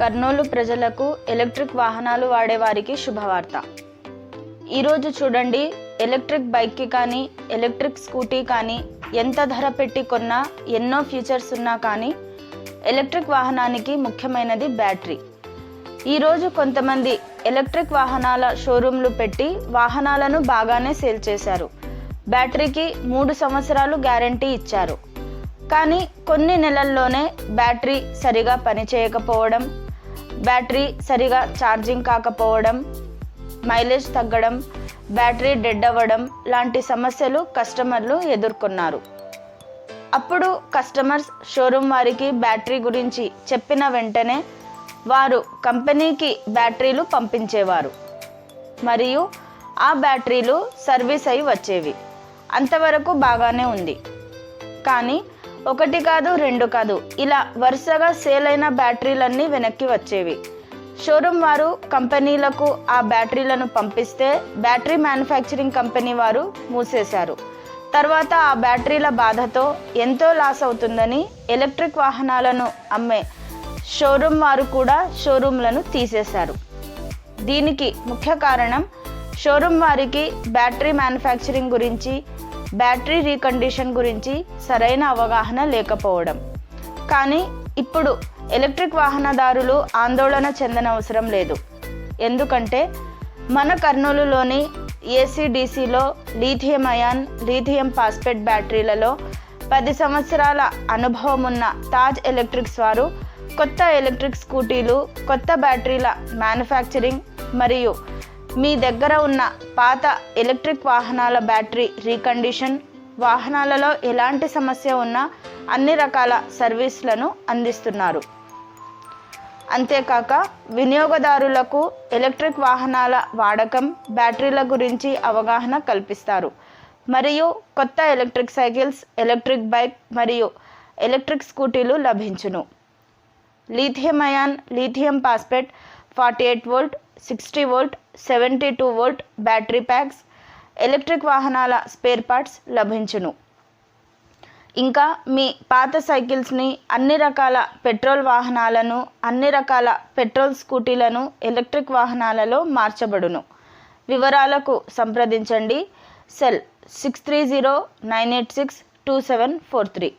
కర్నూలు ప్రజలకు ఎలక్ట్రిక్ వాహనాలు వాడేవారికి శుభవార్త. ఈరోజు చూడండి, ఎలక్ట్రిక్ బైక్కి కానీ ఎలక్ట్రిక్ స్కూటీ కానీ ఎంత ధర పెట్టి కొన్నా, ఎన్నో ఫీచర్స్ ఉన్నా కానీ ఎలక్ట్రిక్ వాహనానికి ముఖ్యమైనది బ్యాటరీ. ఈరోజు కొంతమంది ఎలక్ట్రిక్ వాహనాల షోరూంలు పెట్టి వాహనాలను బాగానే సేల్ చేశారు. బ్యాటరీకి 3 సంవత్సరాలు గ్యారంటీ ఇచ్చారు. కానీ కొన్ని నెలల్లోనే బ్యాటరీ సరిగా పనిచేయకపోవడం, బ్యాటరీ సరిగా ఛార్జింగ్ కాకపోవడం, మైలేజ్ తగ్గడం, బ్యాటరీ డెడ్ అవ్వడం లాంటి సమస్యలు కస్టమర్లు ఎదుర్కొన్నారు. అప్పుడు కస్టమర్స్ షోరూం వారికి బ్యాటరీ గురించి చెప్పిన వెంటనే వారు కంపెనీకి బ్యాటరీలు పంపించేవారు మరియు ఆ బ్యాటరీలు సర్వీస్ అయి వచ్చేవి. అంతవరకు బాగానే ఉంది. కానీ 1 కాదు 2 కాదు, ఇలా వరుసగా సేల్ అయిన బ్యాటరీలన్నీ వెనక్కి వచ్చేవి. షోరూం వారు కంపెనీలకు ఆ బ్యాటరీలను పంపిస్తే బ్యాటరీ మ్యానుఫ్యాక్చరింగ్ కంపెనీ వారు మూసేశారు. తర్వాత ఆ బ్యాటరీల బాధతో ఎంతో లాస్ అవుతుందని ఎలక్ట్రిక్ వాహనాలను అమ్మే షోరూం వారు కూడా షోరూంలను తీసేశారు. దీనికి ముఖ్య కారణం షోరూం వారికి బ్యాటరీ మ్యానుఫ్యాక్చరింగ్ గురించి, బ్యాటరీ రీకండిషన్ గురించి సరైన అవగాహన లేకపోవడం. కానీ ఇప్పుడు ఎలక్ట్రిక్ వాహనదారులు ఆందోళన చెందనవసరం లేదు. ఎందుకంటే మన కర్నూలులోని ఏసీడీసీలో లిథియం అయాన్, లిథియం ఫాస్ఫేట్ బ్యాటరీలలో 10 సంవత్సరాల అనుభవం ఉన్న తాజ్ ఎలక్ట్రిక్స్ వారు కొత్త ఎలక్ట్రిక్ స్కూటీలు, కొత్త బ్యాటరీల మ్యానుఫ్యాక్చరింగ్ మరియు మీ దగ్గర ఉన్న పాత ఎలక్ట్రిక్ వాహనాల బ్యాటరీ రీకండిషన్, వాహనాలలో ఎలాంటి సమస్య ఉన్నా అన్ని రకాల సర్వీసులను అందిస్తున్నారు. అంతేకాక వినియోగదారులకు ఎలక్ట్రిక్ వాహనాల వాడకం, బ్యాటరీల గురించి అవగాహన కల్పిస్తారు. మరియు కొత్త ఎలక్ట్రిక్ సైకిల్స్, ఎలక్ట్రిక్ బైక్ మరియు ఎలక్ట్రిక్ స్కూటీలు లభించును. Lithium ion, lithium phosphate 48 volt, 60 volt, 72 volt battery packs, electric వాహనాల స్పేర్ పార్ట్స్ లభించును. ఇంకా మీ పాత సైకిల్స్ని, అన్ని రకాల పెట్రోల్ వాహనాలను, అన్ని రకాల పెట్రోల్ స్కూటీలను ఎలక్ట్రిక్ వాహనాలలో మార్చబడును. వివరాలకు సంప్రదించండి. సెల్ 6309862743.